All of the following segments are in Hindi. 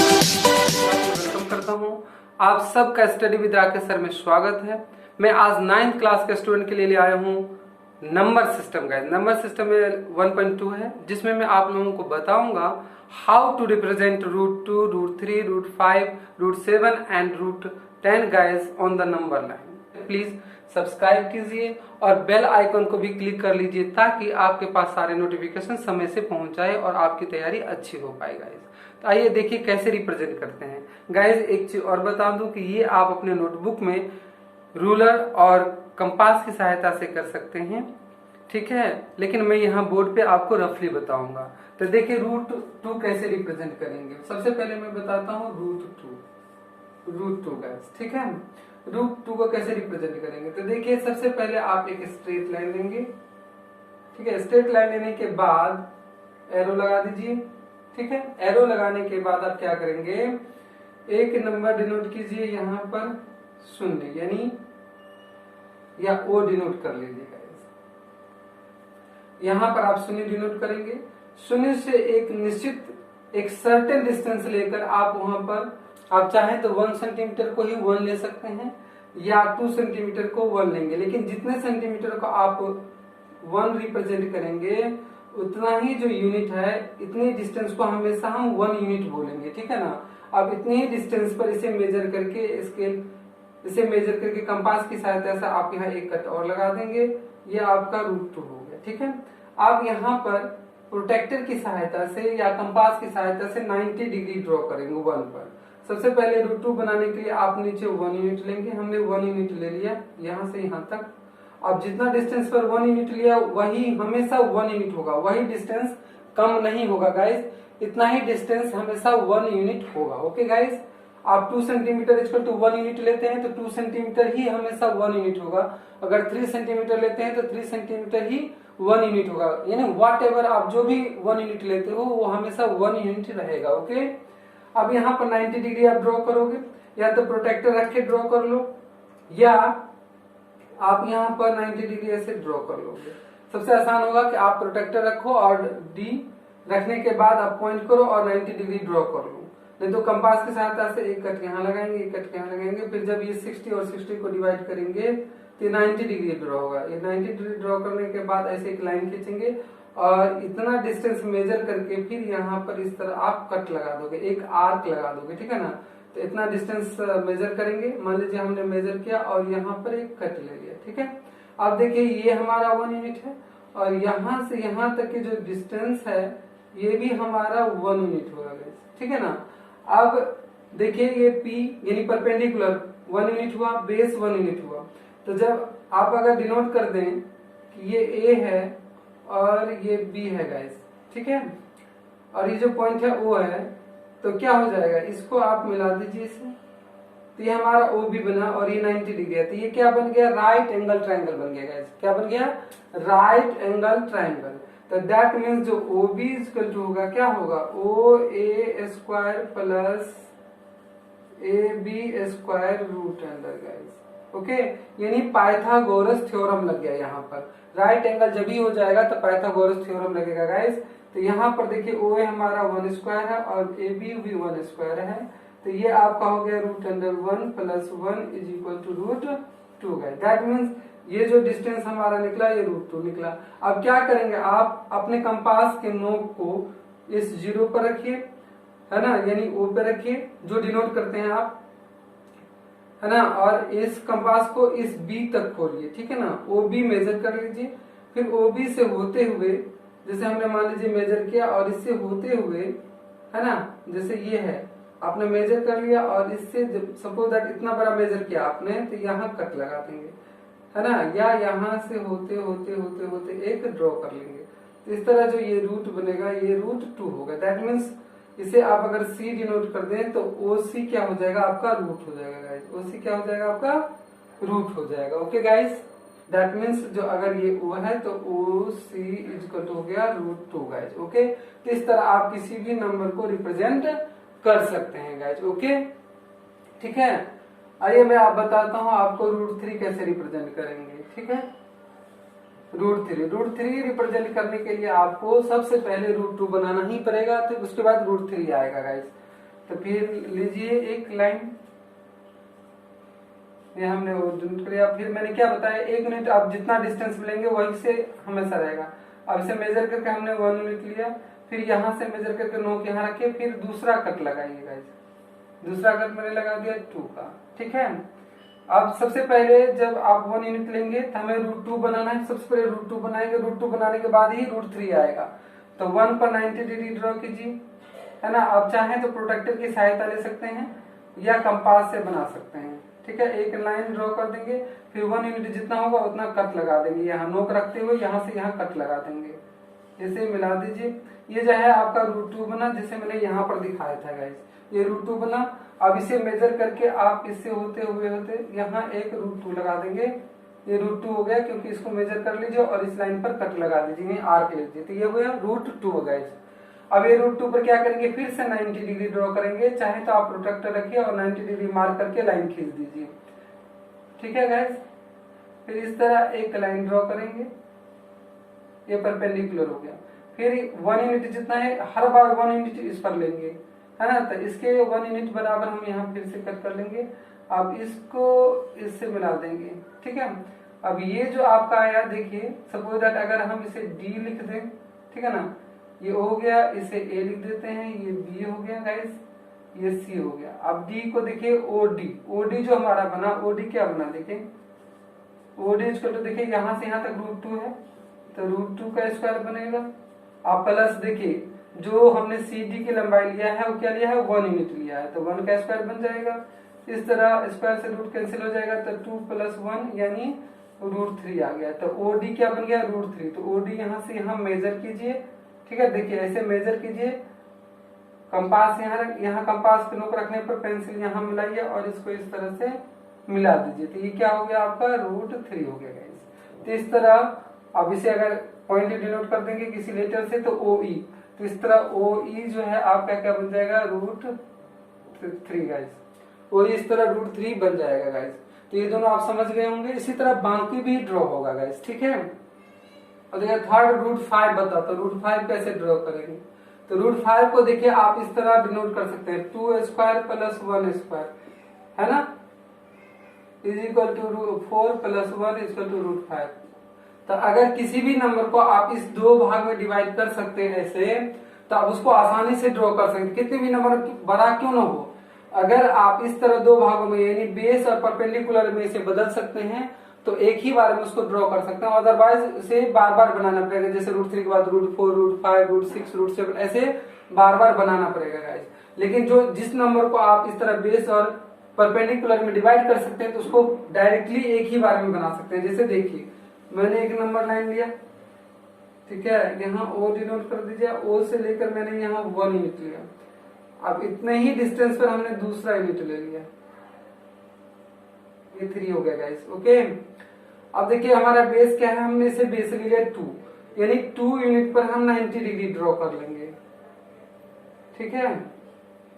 वेलकम करता हूं। आप सबका स्टडी विद राकेश सर में स्वागत है। मैं आज 9th क्लास के स्टूडेंट के लिए ले आया हूं नंबर सिस्टम का। नंबर सिस्टम में 1.2 है, जिसमें मैं आप लोगों को बताऊंगा how to represent √2, √3, √5, √7 and √10 guys on the number line. Please subscribe कीजिए और बेल आइकन को भी क्लिक कर लीजिए ताकि आपके पास सारे नोटिफिकेशन समय से पहुंच जाए और आपकी तैयारी अच्छी हो पाए गाइस। तो आइए देखिए कैसे रिप्रेजेंट करते हैं गाइस। एक चीज और बता दूं कि ये आप अपने नोटबुक में रूलर और कंपास की सहायता से कर सकते हैं, ठीक है, लेकिन मैं यहाँ बोर्ड पे आपको रफली बताऊंगा। तो देखिए √2 कैसे रिप्रेजेंट करेंगे। सबसे पहले मैं बताता हूँ √2 गाइस, ठीक है। √2 को कैसे रिप्रेजेंट करेंगे, तो देखिए सबसे पहले आप एक स्ट्रेट लाइन लेंगे, ठीक है। स्ट्रेट लाइन लेने के बाद एरो लगा दीजिए, ठीक है। एरो लगाने के बाद आप क्या करेंगे, एक नंबर डिनोट कीजिए यहाँ पर 0 यानी या O डिनोट कर लीजिए गाइस। यहाँ पर आप 0 डिनोट करेंगे। 0 से एक निश्चित एक सर्टेन डिस्टेंस लेकर आप वहां पर आप चाहें तो 1 सेंटीमीटर को ही 1 ले सकते हैं या 2 सेंटीमीटर को 1 लेंगे, लेकिन जितने सेंटीमीटर को आप 1 रिप्रेजेंट करेंगे उतना ही जो यूनिट है, इतनी डिस्टेंस को हमेशा हम 1 यूनिट बोलेंगे, ठीक है ना। अब इतनी ही डिस्टेंस पर इसे मेजर करके स्केल इसे मेजर करके कंपास की सहायता से आप यहाँ एक कट और लगा देंगे। ये आपका √2 हो गया, ठीक है। आप यहाँ पर प्रोटेक्टर की सहायता से या कंपास की सहायता से 90 डिग्री ड्रॉ करेंगे 1 पर। सबसे पहले √2 बनाने के लिए आप नीचे 1 यूनिट लेंगे। हमने 1 यूनिट ले लिया यहाँ से यहाँ तक। अब जितना डिस्टेंस पर 1 यूनिट लिया वही हमेशा 1 यूनिट होगा, वही डिस्टेंस कम नहीं होगा गाइस। इतना ही डिस्टेंस हमेशा 1 यूनिट होगा, ओके गाइस। आप 2 सेंटीमीटर इक्वल टू 1 यूनिट लेते हैं तो 2 सेंटीमीटर ही हमेशा 1 यूनिट होगा। अगर 3 सेंटीमीटर लेते हैं तो 3 सेंटीमीटर ही 1 यूनिट होगा, यानी व्हाट एवर आप जो भी 1 यूनिट लेते हो वो हमेशा 1 यूनिट रहेगा, ओके। अब यहाँ पर 90 डिग्री आप ड्रॉ करोगे, या तो प्रोटेक्टर रख के ड्रॉ कर लो या आप यहाँ पर 90 डिग्री ऐसे ड्रॉ कर लोगे। सबसे आसान होगा कि आप प्रोटेक्टर रखो और डी रखने के बाद आप पॉइंट करो और 90 डिग्री ड्रॉ कर लो। नहीं तो कंपास की सहायता से एक कट यहाँ लगाएंगे, एक कट यहाँ लगाएंगे। फिर जब ये 60 और 60 को डिवाइड करेंगे तो ये 90 डिग्री ड्रॉ होगा। ये 90 डिग्री ड्रॉ करने के बाद ऐसे एक लाइन खींचेंगे और इतना डिस्टेंस मेजर करके फिर यहाँ पर इस तरह आप कट लगा दोगे, एक आर्क लगा दोगे, ठीक है ना। तो इतना डिस्टेंस मेजर करेंगे। मान लीजिए हमने मेजर किया और यहाँ पर एक कट ले लिया, ठीक है। अब देखिए ये हमारा 1 यूनिट है और यहाँ से यहाँ तक की जो डिस्टेंस है ये भी हमारा 1 यूनिट होगा, ठीक है ना। अब देखिए ये P यानी परपेंडिकुलर 1 यूनिट हुआ, बेस 1 यूनिट हुआ। तो जब आप अगर डिनोट कर दें कि ये A है और ये B है गाइस, ठीक है, और ये जो पॉइंट है O है, तो क्या हो जाएगा, इसको आप मिला दीजिए इसे, तो ये हमारा OB बना और ये 90 डिग्री है। तो ये क्या बन गया, राइट एंगल ट्राइंगल बन गया गाइस। क्या बन गया, राइट एंगल ट्राइंगल। तो दैट मीन्स जो OB इक्वल टू होगा क्या होगा, OA² plus AB² root under guys, okay. यानी पाइथागोरस थ्योरम लग गया यहाँ पर। राइट एंगल जब ही हो जाएगा तो पाइथागोरस थ्योरम लगेगा गाइस। तो यहाँ पर देखिए OA हमारा 1² है और AB भी 1² है। तो ये आपका हो गया √1 plus 1 is equal to √2 guys. That means ये जो डिस्टेंस हमारा निकला ये √2 निकला। अब क्या करेंगे, आप अपने कंपास के नोक को इस 0 पर रखिए, है ना, यानी O पे रखिए जो डिनोट करते हैं आप, है ना, और इस कंपास को इस B तक खोलिए, ठीक है ना। OB मेजर कर लीजिए, फिर OB से होते हुए, जैसे हमने मान लीजिए मेजर किया और इससे होते हुए, है ना, जैसे ये है आपने मेजर कर लिया और इससे सपोज दैट इतना बड़ा मेजर किया आपने, तो यहाँ कट लगा देंगे, है ना, या यहाँ से होते होते होते होते एक ड्रॉ कर लेंगे। तो इस तरह जो ये रूट बनेगा ये √2 होगा। दैट मीन्स इसे आप अगर C डिनोट कर दें तो OC क्या हो जाएगा, आपका रूट हो जाएगा गाइस। OC क्या हो जाएगा, आपका रूट हो जाएगा, ओके गाइस। दैट मीन्स जो अगर ये O है तो OC इक्वल टू हो गया √2 गाइस, ओके। तो इस तरह आप किसी भी नंबर को रिप्रेजेंट कर सकते हैं गाइस, ओके, ठीक है। आइए मैं आप बताता हूँ आपको √3 कैसे रिप्रेजेंट करेंगे, ठीक है। √3 रिप्रेजेंट करने के लिए आपको सबसे पहले √2 बनाना ही पड़ेगा, तो उसके बाद √3 आएगा गाइस। तो फिर लीजिए एक लाइन, ये हमने वो यूनिट किया। फिर मैंने क्या बताया, 1 यूनिट आप जितना डिस्टेंस मिलेंगे वही से हमेशा रहेगा। अब इसे मेजर करके हमने 1 यूनिट लिया, फिर यहाँ से मेजर करके नोक यहाँ रखिए, फिर दूसरा कट लगाइए गाइस। दूसरा कट मैंने लगा दिया 2 का, ठीक है। अब सबसे पहले जब आप 1 यूनिट लेंगे तो हमें √2 बनाना है। सबसे पहले √2 बनाएंगे, √2 बनाने के बाद ही √3 आएगा। तो 1 पर 90 डिग्री ड्रॉ कीजिए, है ना। आप चाहें तो प्रोट्रैक्टर की सहायता ले सकते हैं या कंपास से बना सकते हैं, ठीक है। एक लाइन ड्रॉ कर देंगे, फिर 1 यूनिट जितना होगा उतना कट लगा देंगे। यहाँ नोक रखते हुए यहाँ से यहाँ कट लगा देंगे, इसे मिला दीजिए। ये जो है आपका √2 बना, जिसे मैंने यहाँ पर दिखाया था गाइस, ये √2 बना। अब इसे मेजर करके आप इससे होते यहाँ एक √2 लगा देंगे। ये √2 हो गया, क्योंकि इसको मेजर कर लीजिए और इस लाइन पर कट लगा दीजिए, आर्क लीजिए, तो ये हो गया √2 हो गाइस। अब ये √2 पर क्या करेंगे, फिर से 90 डिग्री ड्रॉ करेंगे। चाहे तो आप प्रोट्रैक्टर रखिए और 90 डिग्री मार्क करके लाइन खींच दीजिए, ठीक है गाइस। फिर इस तरह एक लाइन ड्रॉ करेंगे, ये परपेंडिकुलर हो गया। फिर 1 यूनिट जितना है, हर बार 1 यूनिट इस पर लेंगे, है ना। तो इसके 1 यूनिट बराबर हम यहाँ फिर से कट कर लेंगे। अब इसको इससे मिला देंगे, ठीक है। अब ये जो आपका आया, देखिए सपोज दैट अगर हम इसे D लिख दें, ठीक है ना, ये हो गया, इसे A लिख देते हैं, ये B हो गया गाइस, ये C हो गया। अब D को देखिए OD जो हमारा बना, OD क्या बना, देखिए OD इसको तो देखिए यहाँ से यहाँ तक √2 है, तो √2 का स्क्वायर बनेगा। आप प्लस देखिए जो हमने CD की लंबाई लिया है वो क्या लिया है, 1 यूनिट लिया है, तो 1 का स्क्वायर बन जाएगा। इस तरह स्क्वायर से रूट कैंसिल हो जाएगा, तो 2 + 1 यानी √3 आ गया। तो OD क्या बन गया, √3। तो OD यहाँ से यहाँ मेजर कीजिए, ठीक है। देखिए ऐसे मेजर कीजिए, कंपास यहाँ कंपास के नोक रखने पर पेंसिल यहाँ मिलाइए और इसको इस तरह से मिला दीजिए, तो ये क्या हो गया आपका, √3 हो गया गाइस। तो इस तरह अब इसे अगर पॉइंट डिनोट कर देंगे किसी लेटर से, तो OE, तो इस तरह OE जो है आपका क्या बन जाएगा, √3 गाइस। OE इस तरह √3 बन जाएगा गाइस। तो ये दोनों आप समझ गए होंगे। इसी तरह बाकी भी ड्रॉ होगा गाइस, ठीक है। और देखिए थर्ड √5 बता, तो √5 कैसे ड्रॉ करेंगे, तो √5 को देखिए आप इस तरह डिनोट कर सकते हैं, 2² + 1², है ना, = 4 + 1 = √5। तो अगर किसी भी नंबर को आप इस 2 भाग में डिवाइड कर सकते हैं ऐसे, तो आप उसको आसानी से ड्रॉ कर सकते हैं, कितने भी नंबर बड़ा क्यों ना हो। अगर आप इस तरह 2 भागों में यानी बेस और परपेंडिकुलर में इसे बदल सकते हैं, तो एक ही बार में उसको ड्रॉ कर सकते हैं। अदरवाइज इसे बार बार बनाना पड़ेगा, जैसे √3 के बाद √4, √5, √6, √7 ऐसे बार बार बनाना पड़ेगा गाइस। लेकिन जिस नंबर को आप इस तरह बेस और परपेंडिकुलर में डिवाइड कर सकते हैं, तो उसको डायरेक्टली एक ही बार में बना सकते हैं। जैसे देखिए मैंने एक नंबर लाइन लिया, ठीक है, यहाँ O डिनोट कर दीजिए, O से लेकर मैंने यहाँ 1 यूनिट लिया। अब इतने ही डिस्टेंस पर हमने दूसरा यूनिट ले लिया, ये 3 हो गया गाइस, ओके। अब देखिए हमारा बेस क्या है, हमने इसे बेस लिया 2, यानी 2 यूनिट पर हम 90 डिग्री ड्रॉ कर लेंगे, ठीक है।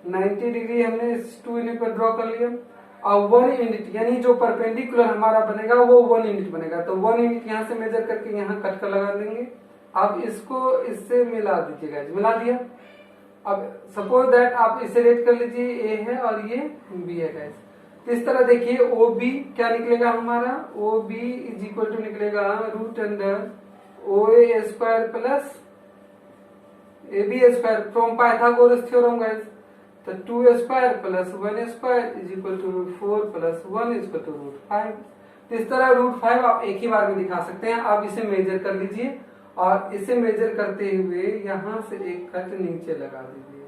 90 डिग्री हमने इस 2 यूनिट पर ड्रॉ कर लिया। और 1 यूनिट यानी जो परपेंडिकुलर हमारा बनेगा वो 1 यूनिट बनेगा, तो 1 यूनिट यहाँ से मेजर करके यहाँ कट कर लगा देंगे। अब इसको इससे मिला दीजिएगा, मिला दिया। अब सपोज दैट आप इसे रेट कर लीजिए, ए है और ये बी है गाइस। तो इस तरह देखिए OB क्या निकलेगा हमारा, OB = निकलेगा √OA² + AB² from Pythagoras theorem guys. तो 2² + 1² = 4 + 1 = √5। तो इस तरह √5 आप एक ही बार में दिखा सकते हैं। आप इसे मेजर कर लीजिए और इसे मेजर करते हुए यहाँ से एक कट नीचे लगा दीजिए,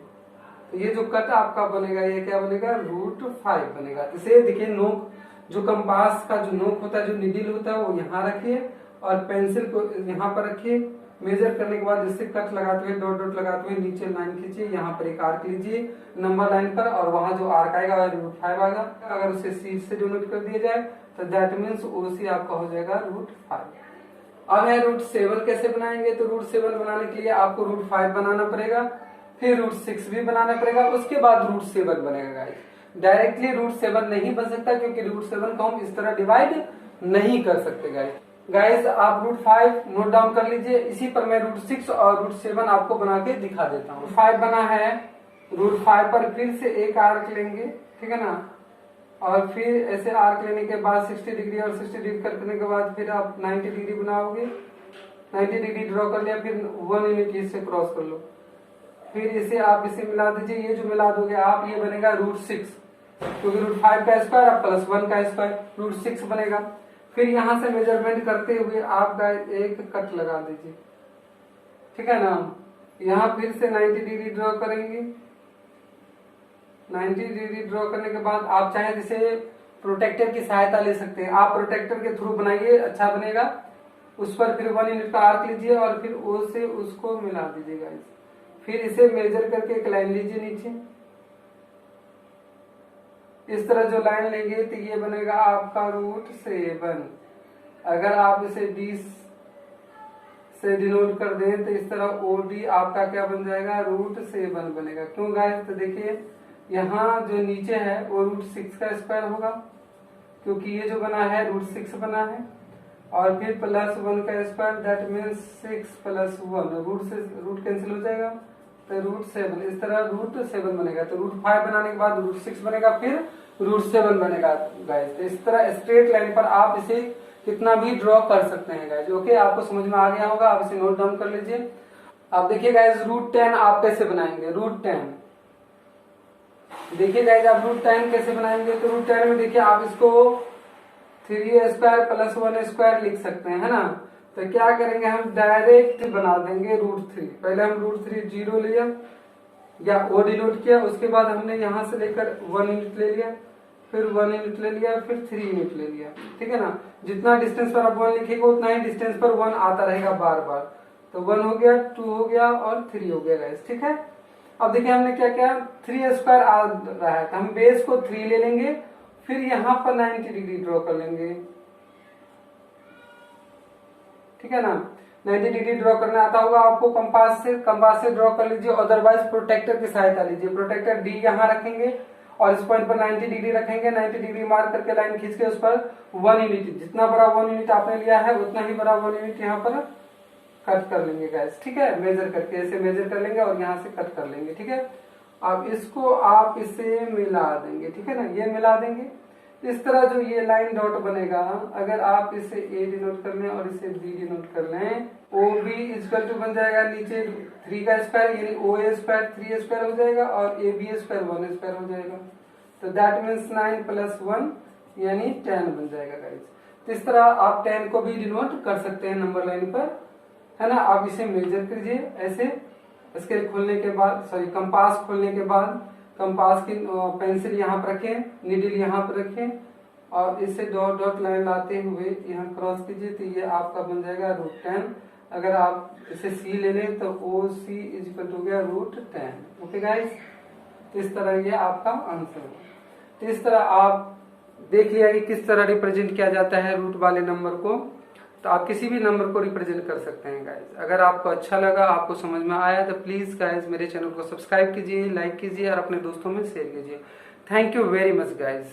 तो ये जो कट आपका बनेगा ये क्या बनेगा, √5 बनेगा। इसे देखिए नोक, जो कंपास का जो नोक होता है, जो निडिल होता है, वो यहाँ रखिए और पेंसिल को यहाँ पर रखिए। मेजर करने के बाद इससे कट लगाते हुए डॉट डॉट लगाते हुए नीचे लाइन खींचिए, यहाँ पर एक आर्क लीजिए नंबर लाइन पर, और वहां जो आर्क आएगा √5 आएगा। अगर उसे C से डिनोट कर दिया जाए तो दैट मीन्स OC आपका हो जाएगा √5। अब है √7 कैसे बनाएंगे, तो √7 बनाने के लिए आपको √5 बनाना पड़ेगा, फिर √6 भी बनाना पड़ेगा, उसके बाद √7 बनेगा गाइस। डायरेक्टली √7 नहीं बन सकता, क्योंकि √7 को हम इस तरह डिवाइड नहीं कर सकते गाइस। गाइस आप √5 नोट डाउन कर लीजिए। इसी पर मैं √6 और √7 आपको बना के दिखा देता हूँ। 5 बना है, √5 पर फिर से एक आर्क लेंगे, ठीक है ना, और फिर ऐसे आर्क लेने के बाद 60 डिग्री और 60 डिग्री करने के बाद फिर आप 90 डिग्री बनाओगे। 90 डिग्री ड्रॉ कर लिया, फिर 1 यूनिट इससे क्रॉस कर लो, फिर इसे आप इसे मिला दीजिए। ये जो मिला दोगे आप, ये बनेगा √6, क्योंकि √5 का स्क्वायर आप +1 का स्क्वायर, √6 बनेगा। फिर यहां से मेजरमेंट करते हुए आप एक कट लगा दीजिए, ठीक है ना। यहाँ फिर से 90 डिग्री ड्रॉ करेंगे। 90 डिग्री ड्रॉ करने के बाद आप चाहे जिसे प्रोटेक्टर की सहायता ले सकते हैं। आप प्रोटेक्टर के थ्रू बनाइए, अच्छा बनेगा। उस पर फिर 1 यूनिट का आर्क लीजिए और फिर ओ से उसको मिला दीजिएगा। फिर इसे मेजर करके एक लाइन लीजिए नीचे। इस तरह जो लाइन लेंगे तो ये बनेगा आपका √7। अगर आप इसे 20 से डिनोट कर दें तो इस तरह OD आपका क्या बन जाएगा, √7 बनेगा। क्यों गाइस, तो देखिए यहाँ जो नीचे है वो √6 का स्क्वायर होगा, क्योंकि ये जो बना है √6 बना है, और फिर +1 का स्क्वायर, दैट मीन्स 6 + 1, रूट से रूट कैंसिल हो जाएगा तो √7। इस तरह √7 बनेगा। तो √5 बनाने के बाद √6 बनेगा, फिर √7 बनेगा गाइस। तो इस तरह स्ट्रेट लाइन पर आप इसे कितना भी ड्रॉ कर सकते हैं गाइस। ओके, आपको समझ में आ गया होगा, आप इसे नोट डाउन कर लीजिए। आप देखिए गाइस √10 आप कैसे बनाएंगे। √10 देखिए गाइस, आप √10 कैसे बनाएंगे। तो √10 में देखिए आप इसको 3a² + 1 स्क्वायर लिख सकते हैं, है ना। तो क्या करेंगे, हम डायरेक्ट बना देंगे √3। पहले हम √3 0 लिया या O डिनोट किया, उसके बाद हमने यहां से लेकर 1 यूनिट ले लिया, फिर 1 यूनिट ले लिया, फिर 3 यूनिट ले लिया, ठीक है ना। जितना डिस्टेंस पर आप 1 लिखेंगे उतना ही डिस्टेंस पर 1 आता रहेगा बार बार। तो 1 हो गया, 2 हो गया और 3 हो गया गाइस, ठीक है। अब देखिए हमने क्या किया, 3a² आ रहा है तो हम बेस को 3 ले लेंगे, फिर यहां पर 90 डिग्री ड्रॉ कर लेंगे, ठीक है ना। 90 डिग्री ड्रॉ करना आता होगा आपको कंपास से ड्रॉ कर लीजिए, अदरवाइज प्रोटेक्टर की सहायता लीजिए। प्रोटेक्टर D यहाँ रखेंगे और इस पॉइंट पर 90 डिग्री रखेंगे। 90 डिग्री मार्क करके लाइन खींच के उस पर 1 यूनिट, जितना बड़ा 1 यूनिट आपने लिया है उतना ही बड़ा 1 यूनिट यहाँ पर कट कर लेंगे गाइस, ठीक है। मेजर करके ऐसे मेजर कर लेंगे और यहाँ से कट कर लेंगे, ठीक है। अब इसको आप इसे मिला देंगे, ठीक है ना, ये मिला देंगे। इस तरह जो ये लाइन डॉट बनेगा, अगर आप इसे A डिनोट कर लें और इसे B डिनोट कर लें, OB इक्वल टू बन जाएगा नीचे 3 का स्क्वायर, यानी OA² 3a² हो जाएगा और AB² 1a² हो जाएगा। तो दैट मीन्स 9 + 1 यानी 10 बन जाएगा गाइस। इस तरह आप 10 को भी डिनोट कर सकते हैं नंबर लाइन पर, है ना। आप इसे मेजर कीजिए ऐसे, स्केल खोलने के बाद, सॉरी कंपास खोलने के बाद कंपास की पेंसिल यहाँ पर रखें, नीडल यहाँ पर रखें और इसे डॉट डॉट लाइन लाते हुए यहाँ क्रॉस कीजिए, तो ये आपका बन जाएगा √10। अगर आप इसे C ले लें तो OC इक्वल हो गया √10। ओके गाइस, तो इस तरह ये आपका आंसर है। तो इस तरह आप देख लिया कि किस तरह रिप्रेजेंट किया जाता है रूट वाले नंबर को। तो आप किसी भी नंबर को रिप्रेजेंट कर सकते हैं गाइज। अगर आपको अच्छा लगा, आपको समझ में आया, तो प्लीज गाइज मेरे चैनल को सब्सक्राइब कीजिए, लाइक कीजिए और अपने दोस्तों में शेयर कीजिए। Thank you very much guys.